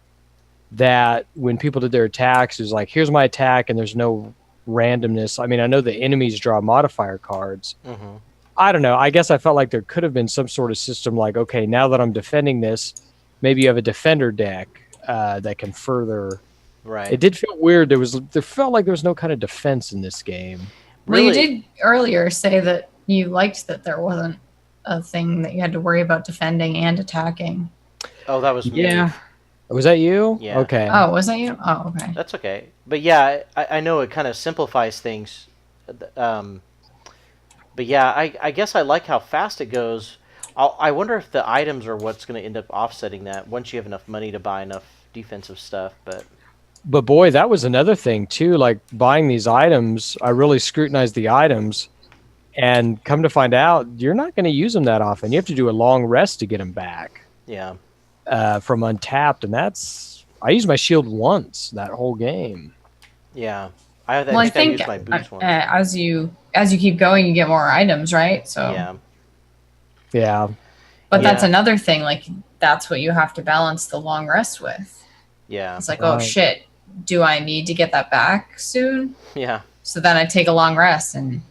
that when people did their attacks, it was like, here's my attack, and there's no randomness. I mean, I know the enemies draw modifier cards. Mm-hmm. I don't know. I guess I felt like there could have been some sort of system like, okay, now that I'm defending this, maybe you have a defender deck that can further. Right. It did feel weird. There felt like there was no kind of defense in this game. Well, you Really? did earlier say that you liked that there wasn't a thing that you had to worry about defending and attacking. Oh, that was me. Was that you? Yeah. Okay. Oh, was that you? Oh, okay. That's but yeah, I know it kind of simplifies things. But yeah, I guess I like how fast it goes. I wonder if the items are what's going to end up offsetting that once you have enough money to buy enough defensive stuff. But boy, that was another thing too. Like buying these items, I really scrutinized the items, and come to find out, you're not going to use them that often. You have to do a long rest to get them back yeah, from untapped, and I used my shield once that whole game. yeah. I Well, I think I think used my boots once. as you keep going, you get more items, right? So Yeah, Yeah, But that's Yeah. another thing. Like that's what you have to balance the long rest with. yeah, It's like, oh Right. shit, do I need to get that back soon? yeah, So then I take a long rest, and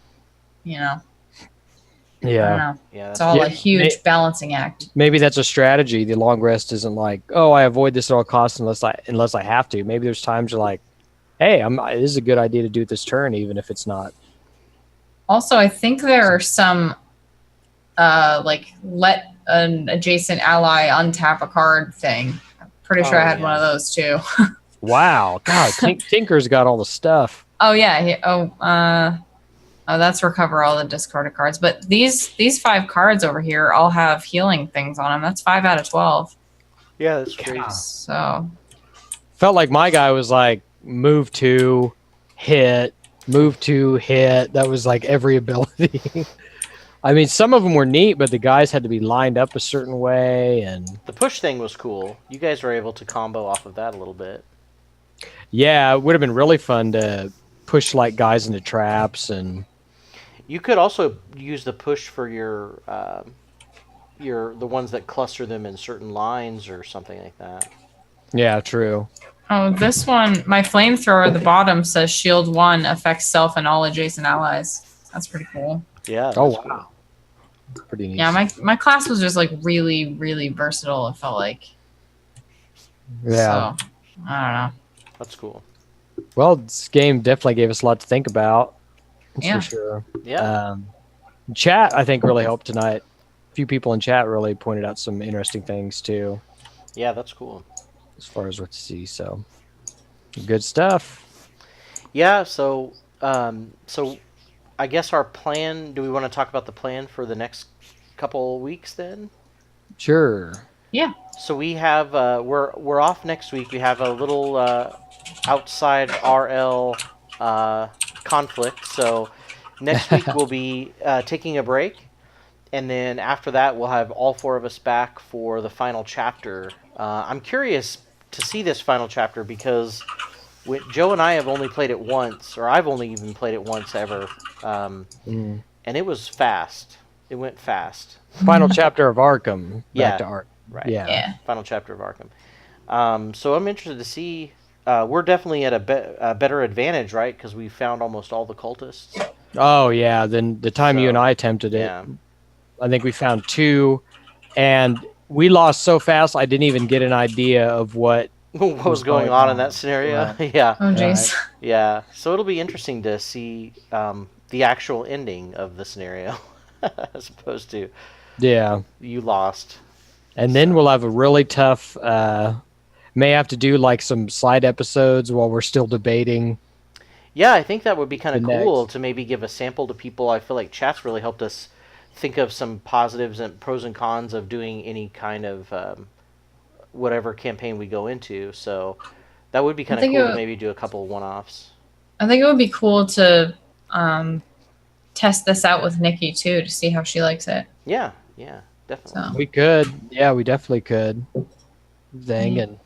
you know, I don't yeah. know. yeah. It's all Yeah, a huge balancing act. Maybe that's a strategy. The long rest isn't like, oh, I avoid this at all costs unless I have to. Maybe there's times you're like, hey, this is a good idea to do it this turn, even if it's not. Also, I think there are some like let an adjacent ally untap a card thing. I'm pretty sure Oh, I had yeah. one of those too. Wow, God, Tinker's got all the stuff. Oh yeah. That's recover all the discarded cards. But these 5 cards over here all have healing things on them. That's 5 out of 12. Yeah, that's crazy. So Felt like my guy was like move to hit, move to hit. That was like every ability. I mean, some of them were neat, but the guys had to be lined up a certain way, and The push thing was cool. You guys were able to combo off of that a little bit. yeah, it would have been really fun to push like guys into traps and. You could also use the push for your the ones that cluster them in certain lines or something like that. Yeah, true. oh, this one, my flamethrower at the bottom says shield 1 affects self and all adjacent allies. That's pretty cool. Yeah. Oh that's cool. wow, pretty neat. Yeah, my class was just like really, really versatile, it felt like. Yeah. So, I don't know. That's cool. Well, this game definitely gave us a lot to think about. That's Yeah. for sure. Yeah. Chat, I think, really helped tonight. A few people in chat really pointed out some interesting things too, Yeah, that's cool. as far as what to see. So, good stuff. Yeah. So I guess our plan. Do we want to talk about the plan for the next couple weeks then? Sure. Yeah. So we have we're off next week. We have a little outside RL conflict. So next week we'll be taking a break, and then after that we'll have all 4 of us back for the final chapter. I'm curious to see this final chapter because Joe and I have only played it once, or I've only even played it once ever, and it was fast. It went fast. Final chapter of Arkham. Yeah. Back to Arkham. Right. Yeah. Yeah. Final chapter of Arkham. So I'm interested to see. We're definitely at a better advantage, right? Because we found almost all the cultists. Oh yeah. Then the time you So, and I attempted it, Yeah. I think we found 2, and we lost so fast I didn't even get an idea of what. What was going on in that scenario? Yeah. Oh, jeez. Yeah. So it'll be interesting to see the actual ending of the scenario, as opposed to Yeah. you lost. And then we'll have a really tough. May have to do like some side episodes while we're still debating. Yeah, I think that would be kind of The cool next. to maybe give a sample to people. I feel like chat's really helped us think of some positives and pros and cons of doing any kind of whatever campaign we go into. So that would be kind of think cool it to would- maybe do a couple one-offs. I think it would be cool to test this out with Nikki too to see how she likes it. Yeah, definitely. So We could. Yeah, we definitely could. Thing and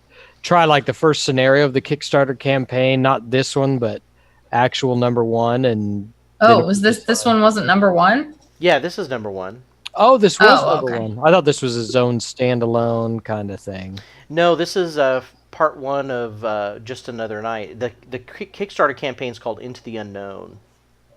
try like the first scenario of the Kickstarter campaign, not this one, but actual number 1. And oh, was this one wasn't number 1? Yeah, this is number 1. oh, this was Oh, number okay. 1. I thought this was his own standalone kind of thing. No, this is part 1 of Just Another Night. The Kickstarter campaign is called Into the Unknown.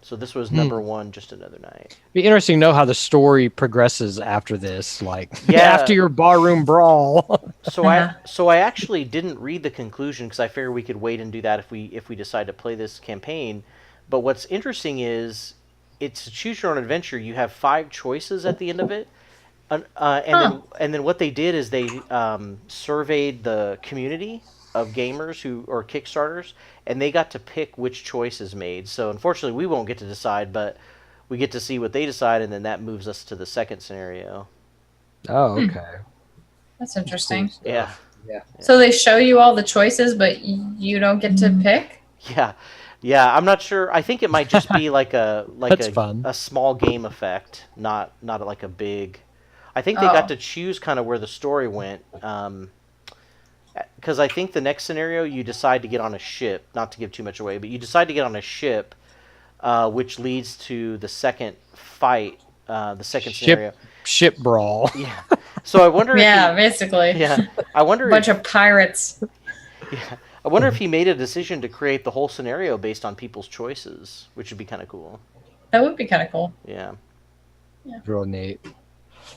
So this was number 1, Just Another Night. Be interesting to know how the story progresses after this, like Yeah. after your barroom brawl. So I actually didn't read the conclusion because I figured we could wait and do that if we decide to play this campaign. But what's interesting is it's a choose your own adventure. You have 5 choices at the end of it, and then what they did is they surveyed the community of gamers or Kickstarters, and they got to pick which choice is made. So unfortunately, we won't get to decide, but we get to see what they decide, and then that moves us to the second scenario. Oh, okay. That's interesting. Yeah. Yeah. So they show you all the choices, but you don't get to pick? Yeah. I'm not sure. I think it might just be like That's fun. a small game effect, not like a big. I think they Oh. got to choose kind of where the story went. Because I think the next scenario you decide to get on a ship. Not to give too much away, but you decide to get on a ship, which leads to the second fight. The second scenario. Ship brawl. Yeah. So I wonder. Yeah, if basically. Yeah. I wonder. A bunch of pirates. Yeah. I wonder if he made a decision to create the whole scenario based on people's choices, which would be kind of cool. That would be kind of cool. Yeah. Real neat.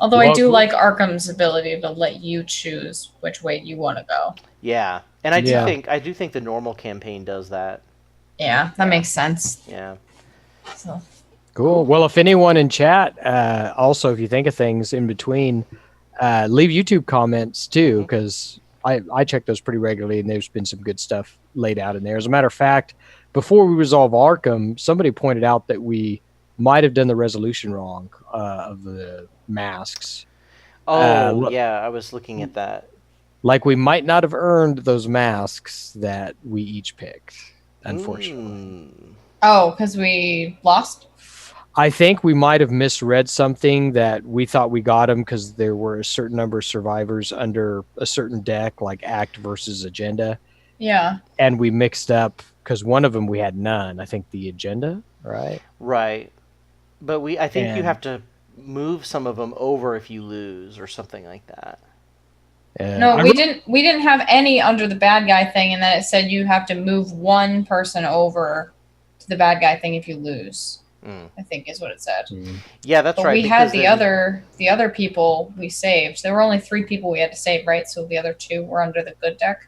Although I Well, do cool. like Arkham's ability to let you choose which way you want to go. Yeah. And I Yeah. do think the normal campaign does that. Yeah, that makes sense. Yeah. So, Cool. Well, if anyone in chat, also, if you think of things in between, leave YouTube comments too, because I check those pretty regularly, and there's been some good stuff laid out in there. As a matter of fact, before we resolve Arkham, somebody pointed out that we might have done the resolution wrong of the masks. Oh, yeah. I was looking at that. Like we might not have earned those masks that we each picked, unfortunately. oh, because we lost? I think we might have misread something that we thought we got them because there were a certain number of survivors under a certain deck, like Act versus Agenda. Yeah. And we mixed up because one of them we had none. I think the Agenda, right? Right. But I think you And- have to move some of them over if you lose or something like that. No, we didn't have any under the bad guy thing, and then it said you have to move one person over to the bad guy thing if you lose. I think is what it said. Yeah, that's But right. we had because the other people we saved. There were only 3 people we had to save, right? So the other 2 were under the good deck.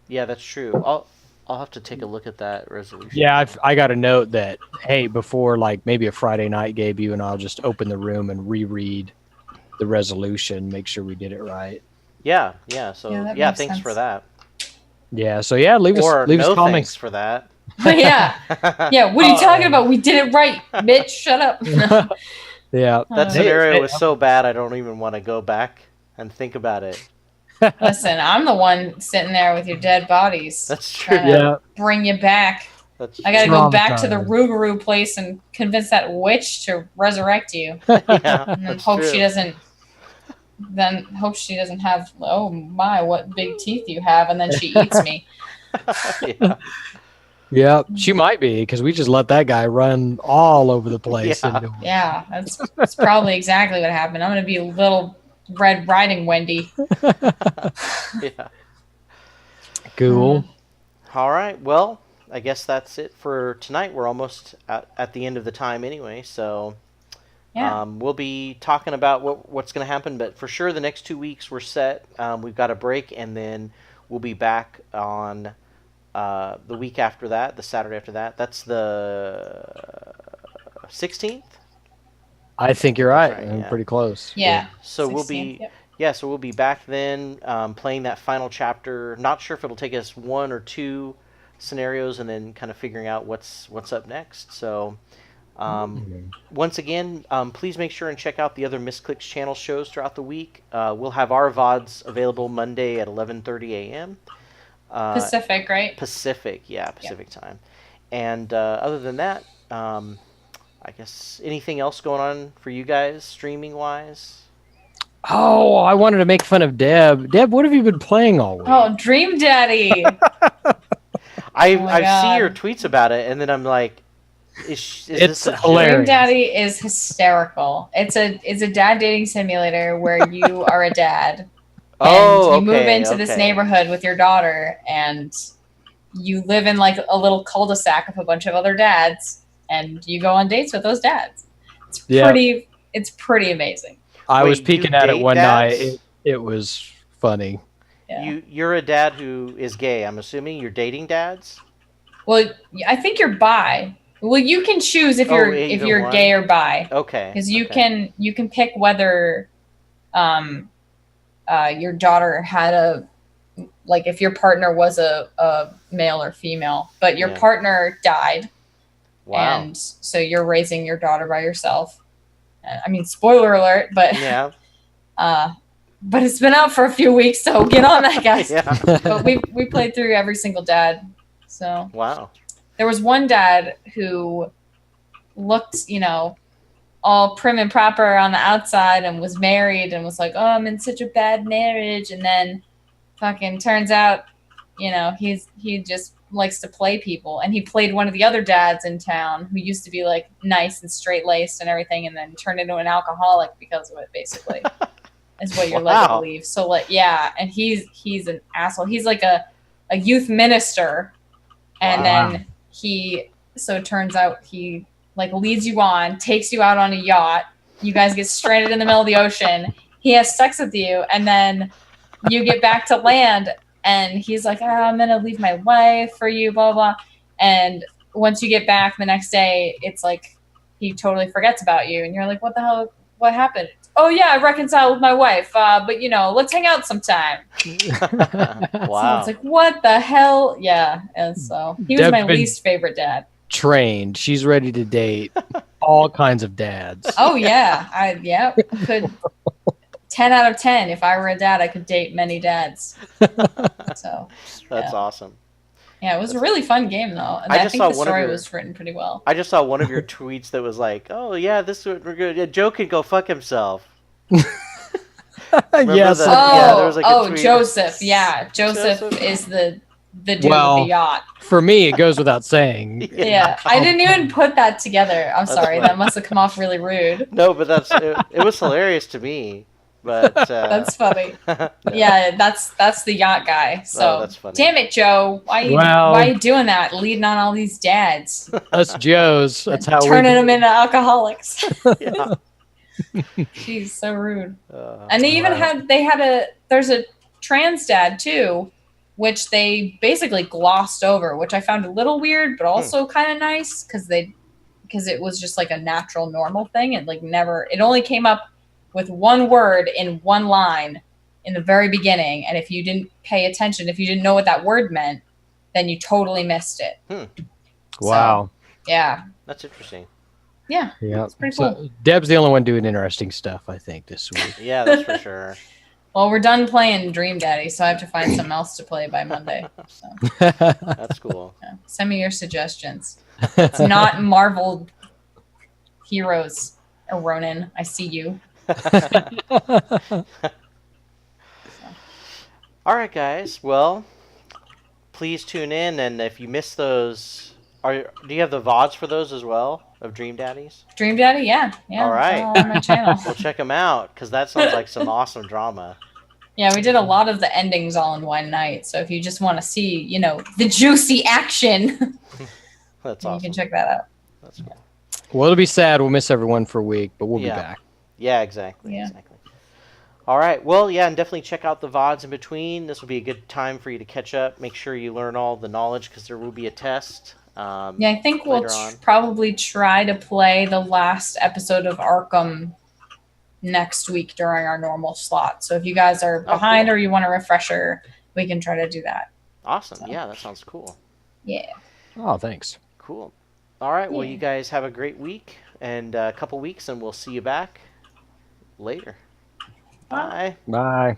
Yeah, that's true. I'll have to take a look at that resolution. Yeah, I got a note that, hey, before like maybe a Friday night, Gabe, you and I'll just open the room and reread the resolution, make sure we did it right. Yeah. So that yeah, makes thanks sense. for that. Yeah, so yeah, leave Or us no comments. thanks for that. Yeah. Yeah, what are you talking about? We did it right, bitch. Shut up. Yeah, That scenario was so bad I don't even want to go back and think about it. Listen, I'm the one sitting there with your dead bodies. That's true. trying to Yeah. Bring you back. That's I gotta go back to the Traumatized. Rougarou place and convince that witch to resurrect you. yeah, And then that's hope true. she doesn't have, oh my, what big teeth you have, and then she eats me. Yeah. Yeah, she might be because we just let that guy run all over the place. Yeah. into- Yeah, that's probably exactly what happened. I'm gonna be little Red Riding Wendy. Yeah. Cool. All right. Well, I guess that's it for tonight. We're almost at the end of the time anyway, so Yeah. we'll be talking about what's going to happen. But for sure, the next 2 weeks we're set. We've got a break, and then we'll be back on the week after that, the Saturday after that. That's the 16th. I think you're right. That's right, I'm yeah. pretty close. Yeah. So 16th, yep. so we'll be back then playing that final chapter. Not sure if it'll take us 1 or 2 scenarios and then kind of figuring out what's up next. So once again, please make sure and check out the other Misscliks channel shows throughout the week. We'll have our VODs available Monday at 11:30 a.m. Pacific, right? Pacific time. And other than that, I guess anything else going on for you guys streaming wise? Oh, I wanted to make fun of Deb. Deb, what have you been playing all week? Oh, Dream Daddy. I my God. see your tweets about it, and then I'm like, is It's this a joke? hilarious. Dream Daddy is hysterical. It's a dad dating simulator where you are a dad. Oh, and you move into okay. this neighborhood with your daughter, and you live in like a little cul-de-sac of a bunch of other dads, and you go on dates with those dads. It's Yeah. pretty amazing. I Wait, was you peeking at it date one dads? night. It was funny. Yeah. You're a dad who is gay. I'm assuming you're dating dads. Well, I think you're bi. Well, you can choose if Oh, you're either one? gay or bi, Okay. because you okay. can pick whether your daughter had if your partner was a male or female, but your Yeah. partner died, Wow. And so you're raising your daughter by yourself. I mean, spoiler alert, but Yeah. but it's been out for a few weeks, so get on that, guys. Yeah. But we played through every single dad. So Wow. there was one dad who looked, all prim and proper on the outside and was married and was like, oh, I'm in such a bad marriage. And then fucking turns out, he just likes to play people. And he played one of the other dads in town who used to be like nice and straight laced and everything, and then turned into an alcoholic because of it, basically. Is what you're led to believe. So like, yeah, and he's an asshole. He's like a youth minister, and then it turns out he like leads you on, takes you out on a yacht. You guys get stranded in the middle of the ocean. He has sex with you, and then you get back to land, and he's like, I'm gonna leave my wife for you, blah blah. And once you get back the next day, it's like he totally forgets about you, and you're like, what the hell? What happened? Oh yeah, I reconciled with my wife, but let's hang out sometime. Wow. So it's like, what the hell? Yeah, and so he was Deb's my been least favorite dad. Trained. She's ready to date all kinds of dads. Oh yeah, could 10 out of 10. If I were a dad, I could date many dads. So That's awesome. yeah, it was a really fun game though, and I think the story was written pretty well. I just saw one of your tweets that was like, "Oh yeah, we're good. Yeah, Joe can go fuck himself." Yes. There was like a tweet. Joseph. Yeah, Joseph is the dude with the yacht. For me, it goes without saying. Yeah, I didn't even put that together. I'm sorry, funny. that must have come off really rude. No, but it was hilarious to me. But That's funny. Yeah, that's the yacht guy. So that's funny. Damn it, Joe. Why are you doing that? Leading on all these dads. Us Joes. That's how turning them into alcoholics. Yeah. Jeez, so rude. And they even there's a trans dad too, which they basically glossed over, which I found a little weird, but also kind of nice because it was just like a natural, normal thing. It only came up with one word in one line in the very beginning. And if you didn't pay attention, if you didn't know what that word meant, then you totally missed it. Wow. So, yeah. That's interesting. Yeah. Yeah. It's pretty cool. Deb's the only one doing interesting stuff, I think, this week. Yeah, that's for sure. Well, we're done playing Dream Daddy, so I have to find something else to play by Monday. So. That's cool. Yeah. Send me your suggestions. It's not Marvel Heroes or Ronin. I see you. All right, guys. Well, please tune in, and if you miss those, do you have the VODs for those as well of Dream Daddies? Dream Daddy, yeah. All right. All on my channel. Well, check them out because that sounds like some awesome drama. Yeah, we did a lot of the endings all in one night. So if you just want to see, the juicy action, That's awesome. you can check that out. That's cool. Well, it'll be sad. We'll miss everyone for a week, but we'll be back. Yeah, exactly. Yeah. Exactly. All right. Well, yeah, and definitely check out the VODs in between. This will be a good time for you to catch up. Make sure you learn all the knowledge because there will be a test. Yeah, I think we'll later on. probably try to play the last episode of Arkham next week during our normal slot. So if you guys are behind or you want a refresher, we can try to do that. Awesome. So. Yeah, that sounds cool. Yeah. Oh, thanks. Cool. All right. Well, Yeah. you guys have a great week and a couple weeks, and we'll see you back later. Bye. Bye.